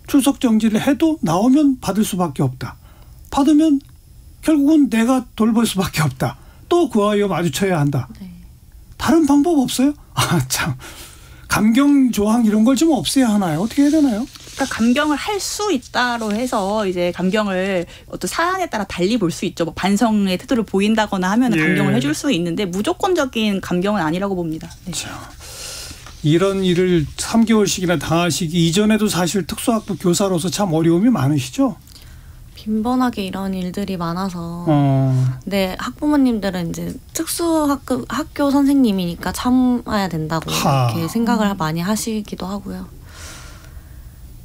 출석 정지를 해도 나오면 받을 수밖에 없다. 받으면 결국은 내가 돌볼 수밖에 없다. 또 그 아이와 마주쳐야 한다. 네. 다른 방법 없어요? 아, 참. 감경 조항 이런 걸 좀 없애야 하나요? 어떻게 해야 되나요? 그러니까 감경을 할 수 있다로 해서 이제 감경을 어떤 사안에 따라 달리 볼 수 있죠. 뭐 반성의 태도를 보인다거나 하면 예. 감경을 해줄 수 있는데 무조건적인 감경은 아니라고 봅니다. 네. 이런 일을 3개월씩이나 당하시기 이전에도 사실 특수학부 교사로서 참 어려움이 많으시죠? 빈번하게 이런 일들이 많아서 네, 학부모님들은 이제 학교 선생님이니까 참아야 된다고 이렇게 생각을 많이 하시기도 하고요.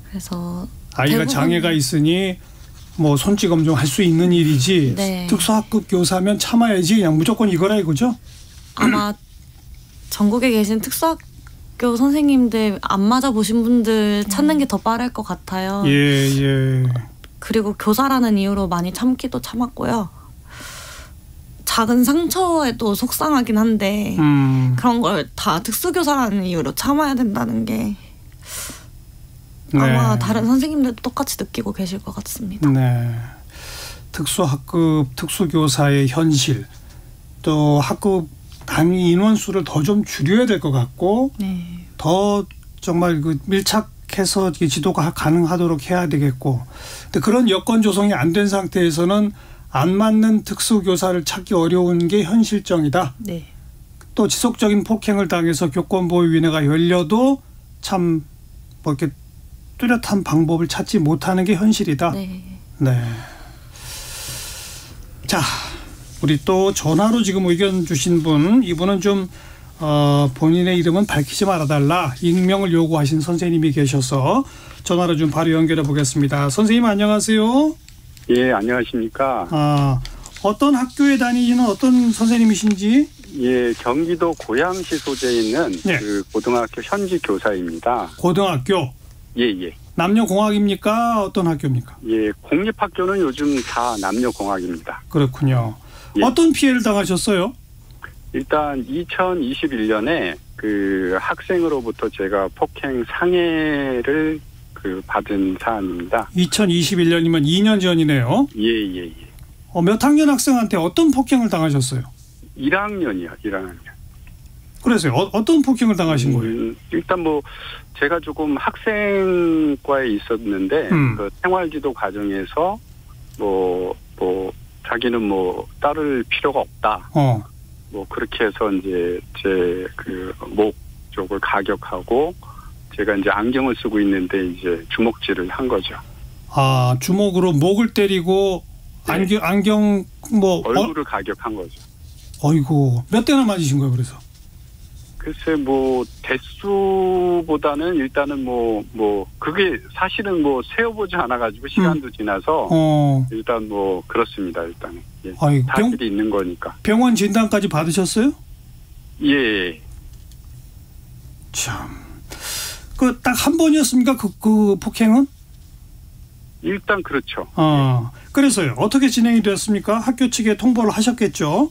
그래서 아이가 장애가 있으니 뭐 손찌검 좀 할 수 있는 일이지 네. 특수학급 교사면 참아야지 그냥 무조건 이거라 이거죠? 아마 전국에 계신 특수학교 선생님들 안 맞아보신 분들 찾는 게 더 빠를 것 같아요. 예. 그리고 교사라는 이유로 많이 참기도 참았고요. 작은 상처에도 속상하긴 한데 그런 걸 다 특수교사라는 이유로 참아야 된다는 게 아마 네. 다른 선생님들도 똑같이 느끼고 계실 것 같습니다. 네. 특수학급 특수교사의 현실 또 학급 단위 인원수를 더 좀 줄여야 될 것 같고 네. 더 정말 그 밀착해서 지도가 가능하도록 해야 되겠고 근데 그런 여건 조성이 안 된 상태에서는 안 맞는 특수교사를 찾기 어려운 게 현실정이다. 네. 또 지속적인 폭행을 당해서 교권보호위원회가 열려도 참 뭐 이렇게 뚜렷한 방법을 찾지 못하는 게 현실이다. 네. 네. 자, 우리 또 전화로 지금 의견 주신 분, 이분은 좀 본인의 이름은 밝히지 말아달라 익명을 요구하신 선생님이 계셔서 전화로 좀 바로 연결해 보겠습니다. 선생님 안녕하세요. 예, 안녕하십니까. 어떤 학교에 다니시는 어떤 선생님이신지? 예, 경기도 고양시 소재에 있는 네. 그 고등학교 현지 교사입니다. 고등학교? 예. 남녀공학입니까? 어떤 학교입니까? 예, 공립학교는 요즘 다 남녀공학입니다. 그렇군요. 예. 어떤 피해를 당하셨어요? 일단 2021년에 그 학생으로부터 제가 폭행 상해를 그 받은 사안입니다. 2021년이면 2년 전이네요. 예. 몇 학년 학생한테 어떤 폭행을 당하셨어요? 1학년이요, 1학년. 그래서요. 어떤 폭행을 당하신 거예요? 일단 뭐 제가 조금 학생과에 있었는데 그 생활지도 과정에서 뭐 자기는 뭐 따를 필요가 없다. 뭐 그렇게 해서 이제 제 그 목 쪽을 가격하고 제가 이제 안경을 쓰고 있는데 이제 주먹질을 한 거죠. 아, 주먹으로 목을 때리고 네. 안경 뭐 얼굴을 가격한 거죠. 어이고, 몇 대나 맞으신 거예요, 그래서? 글쎄 뭐 대수보다는 일단은 뭐 그게 사실은 뭐 세어보지 않아가지고 시간도 지나서 일단 뭐 그렇습니다. 일단은 예. 아이고, 사실이 있는 거니까. 병원 진단까지 받으셨어요? 예. 참, 그 딱 한 번이었습니까? 그 폭행은? 일단 그렇죠. 그래서요. 어떻게 진행이 됐습니까? 학교 측에 통보를 하셨겠죠?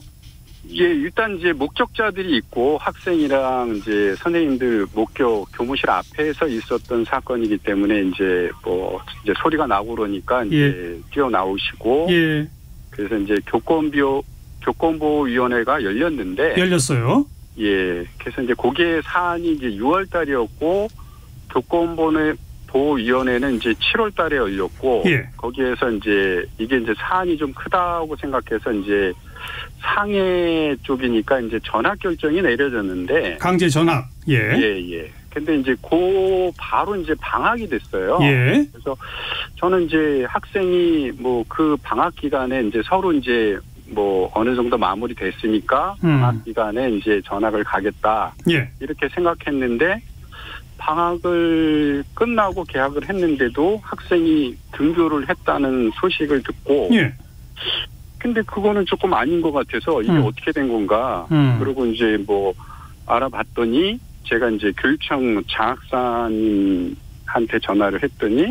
예, 일단 이제 목격자들이 있고 학생이랑 이제 선생님들 교무실 앞에서 있었던 사건이기 때문에 이제 이제 소리가 나고 그러니까 이제 뛰어나오시고 그래서 이제 교권보호위원회가 열렸어요. 예, 그래서 이제 그게 사안이 이제 6월 달이었고 교권보호위원회는 이제 7월 달에 열렸고 거기에서 이제 이게 이제 사안이 좀 크다고 생각해서 이제 상해 쪽이니까 이제 전학 결정이 내려졌는데 강제 전학. 예. 근데 이제 바로 이제 방학이 됐어요. 그래서 저는 이제 학생이 뭐 그 방학 기간에 이제 서로 이제 뭐 어느 정도 마무리 됐으니까 방학 기간에 이제 전학을 가겠다. 이렇게 생각했는데 방학을 끝나고 개학을 했는데도 학생이 등교를 했다는 소식을 듣고 근데 그거는 조금 아닌 것 같아서 이게 어떻게 된 건가. 그리고 이제 뭐 알아봤더니 제가 이제 교육청 장학사님한테 전화를 했더니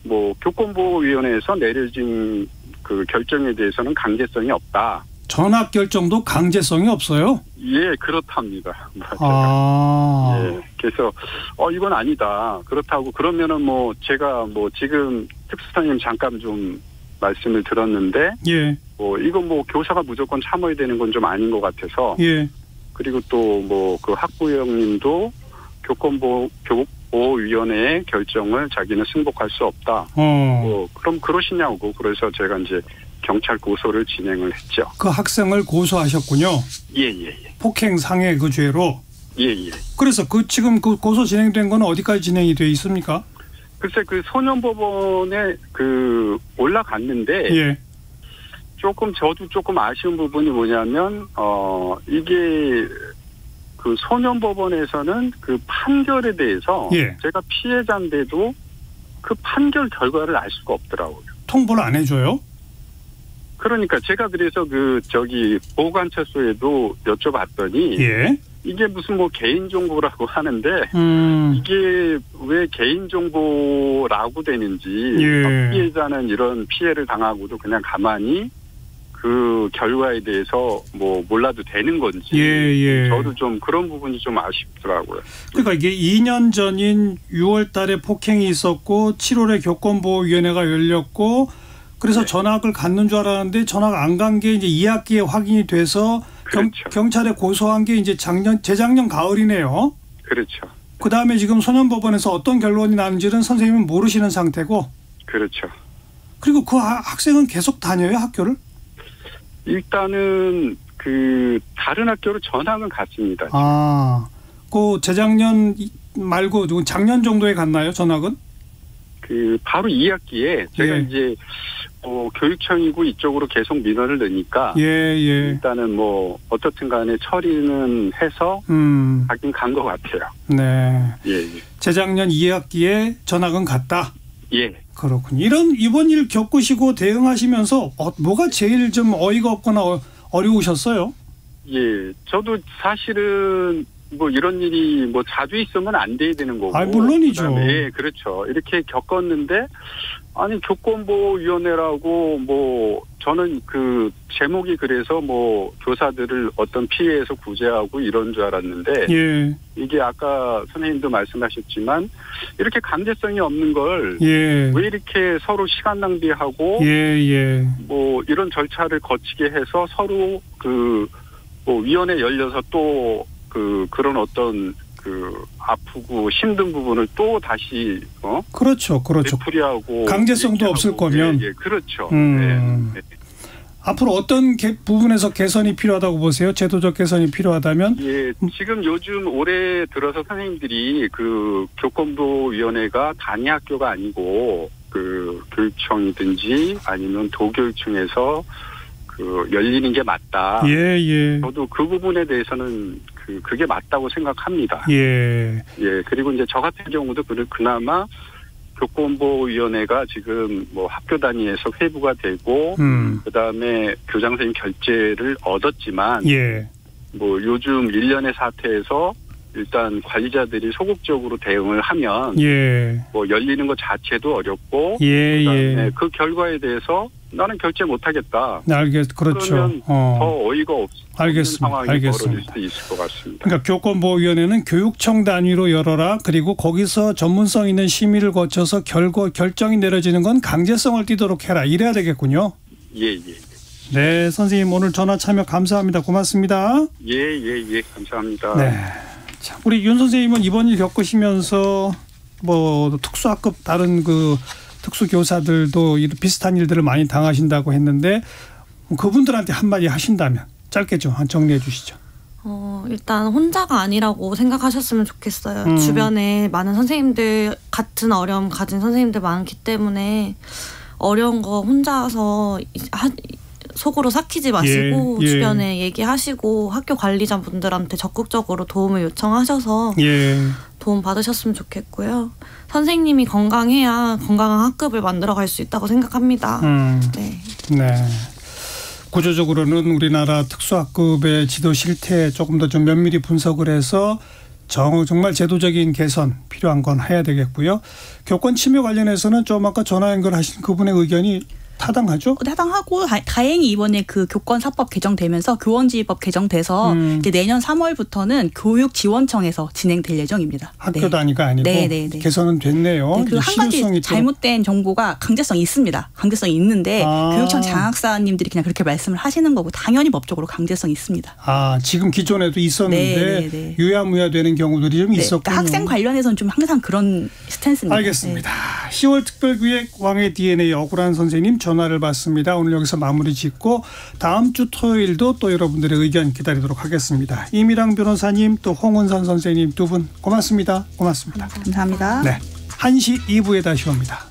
뭐 교권보호위원회에서 내려진 그 결정에 대해서는 강제성이 없다. 전학 결정도 강제성이 없어요? 예, 그렇답니다. 아. 예, 그래서 이건 아니다. 그렇다고 그러면은 뭐 제가 뭐 지금 특수사님 잠깐 좀 말씀을 들었는데, 예. 이건 뭐 교사가 무조건 참아야 되는 건 좀 아닌 것 같아서, 예. 그리고 또 뭐 그 학부형님도 교권보호위원회의 결정을 자기는 승복할 수 없다. 그럼 그러시냐고. 그래서 제가 이제 경찰 고소를 진행을 했죠. 그 학생을 고소하셨군요. 예. 폭행 상해 그 죄로. 예. 그래서 지금 그 고소 진행된 건 어디까지 진행이 돼 있습니까? 글쎄 그 소년법원에 올라갔는데, 예. 저도 조금 아쉬운 부분이 뭐냐면 이게 그 소년법원에서는 그 판결에 대해서, 예. 제가 피해자인데도 그 판결 결과를 알 수가 없더라고요. 통보를 안 해줘요? 그러니까 제가 그래서 보호관찰소에도 여쭤봤더니, 예. 이게 무슨 뭐 개인정보라고 하는데, 이게 왜 개인정보라고 되는지, 예. 피해자는 이런 피해를 당하고도 그냥 가만히 그 결과에 대해서 뭐 몰라도 되는 건지, 예. 저도 좀 그런 부분이 좀 아쉽더라고요. 그러니까 이게 2년 전인 6월 달에 폭행이 있었고 7월에 교권보호위원회가 열렸고, 그래서 네. 전학을 갔는 줄 알았는데 전학 안 간 게 이제 2학기에 확인이 돼서 그렇죠. 경찰에 고소한 게 이제 재작년 가을이네요. 그렇죠. 그다음에 지금 소년법원에서 어떤 결론이 나는지는 선생님은 모르시는 상태고. 그렇죠. 그리고 그 학생은 계속 다녀요, 학교를? 일단은 다른 학교로 전학은 갔습니다. 그 재작년 말고 작년 정도에 갔나요, 전학은? 바로 2학기에 제가 예. 이제 교육청이고 이쪽으로 계속 민원을 넣으니까, 예. 일단은 뭐 어떻든 간에 처리는 해서 가긴 간 것 같아요. 네. 예. 재작년 2학기에 전학은 갔다. 예. 그렇군요. 이번 일 겪으시고 대응하시면서 뭐가 제일 좀 어이가 없거나 어려우셨어요? 예. 저도 사실은 뭐 이런 일이 뭐 자주 있으면 안 돼야 되는 거고. 물론이죠. 그다음에, 예, 그렇죠. 이렇게 겪었는데, 아니 교권보호위원회라고 뭐 저는 그 제목이 그래서 뭐 교사들을 어떤 피해에서 구제하고 이런 줄 알았는데, 예. 이게 아까 선생님도 말씀하셨지만 이렇게 강제성이 없는 걸 예. 왜 이렇게 서로 시간 낭비하고, 예. 뭐 이런 절차를 거치게 해서 서로 뭐 위원회 열려서 또 그런 어떤 아프고 힘든 부분을 또 다시 그렇죠. 되풀이하고 강제성도 없을 거면. 예, 그렇죠. 네. 앞으로 어떤 부분에서 개선이 필요하다고 보세요? 제도적 개선이 필요하다면? 예, 지금 요즘 올해 들어서 선생님들이 교권보호위원회가 단위 학교가 아니고 교육청이든지 아니면 도교육청에서 열리는 게 맞다. 예. 저도 그 부분에 대해서는 그게 맞다고 생각합니다. 예. 그리고 이제 저 같은 경우도 그나마 교권보호위원회가 지금 뭐 학교 단위에서 회부가 되고, 그다음에 교장 선생님 결재를 얻었지만, 예. 뭐 요즘 일련의 사태에서 일단 관리자들이 소극적으로 대응을 하면, 예. 뭐 열리는 것 자체도 어렵고, 그다음에 그 결과에 대해서 나는 결제 못하겠다. 그렇죠. 그러면 더 어이가 없는 상황이 벌어질 수도 있을 것 같습니다. 그러니까 교권보호위원회는 교육청 단위로 열어라. 그리고 거기서 전문성 있는 심의를 거쳐서 결정이 내려지는 건 강제성을 띠도록 해라. 이래야 되겠군요. 예. 네, 선생님 오늘 전화 참여 감사합니다. 고맙습니다. 예. 감사합니다. 네. 자, 우리 윤 선생님은 이번 일 겪으시면서 뭐 특수학급 다른 특수교사들도 비슷한 일들을 많이 당하신다고 했는데, 그분들한테 한마디 하신다면 짧게 좀 정리해 주시죠. 일단 혼자가 아니라고 생각하셨으면 좋겠어요. 주변에 많은 선생님들, 같은 어려움 가진 선생님들 많기 때문에 어려운 거 혼자서 속으로 삭히지 마시고, 예. 주변에 얘기하시고 학교 관리자분들한테 적극적으로 도움을 요청하셔서 도움 받으셨으면 좋겠고요. 선생님이 건강해야 건강한 학급을 만들어갈 수 있다고 생각합니다. 네. 구조적으로는 우리나라 특수학급의 지도 실태 조금 더 좀 면밀히 분석을 해서 정말 제도적인 개선 필요한 건 해야 되겠고요. 교권 침해 관련해서는 좀 아까 전화 연결하신 그분의 의견이 타당하죠? 타당하고 다행히 이번에 그 교권사법 개정되면서 교원지휘법 개정돼서 이제 내년 3월부터는 교육지원청에서 진행될 예정입니다. 학교 단위가 아니고 개선은 됐네요. 네, 그 한 가지 잘못된 정보가 강제성이 있습니다. 강제성이 있는데 교육청 장학사님들이 그냥 그렇게 말씀을 하시는 거고 당연히 법적으로 강제성이 있습니다. 지금 기존에도 있었는데 유야무야 되는 경우들이 좀 있었군요. 그러니까 학생 관련해서는 좀 항상 그런 스탠스입니다. 알겠습니다. 10월 특별기획 왕의 DNA 억울한 선생님 전화를 받습니다. 오늘 여기서 마무리 짓고 다음 주 토요일도 또 여러분들의 의견 기다리도록 하겠습니다. 이미랑 변호사님 또 홍은선 선생님 두 분 고맙습니다. 고맙습니다. 감사합니다. 네, 1시 2부에 다시 옵니다.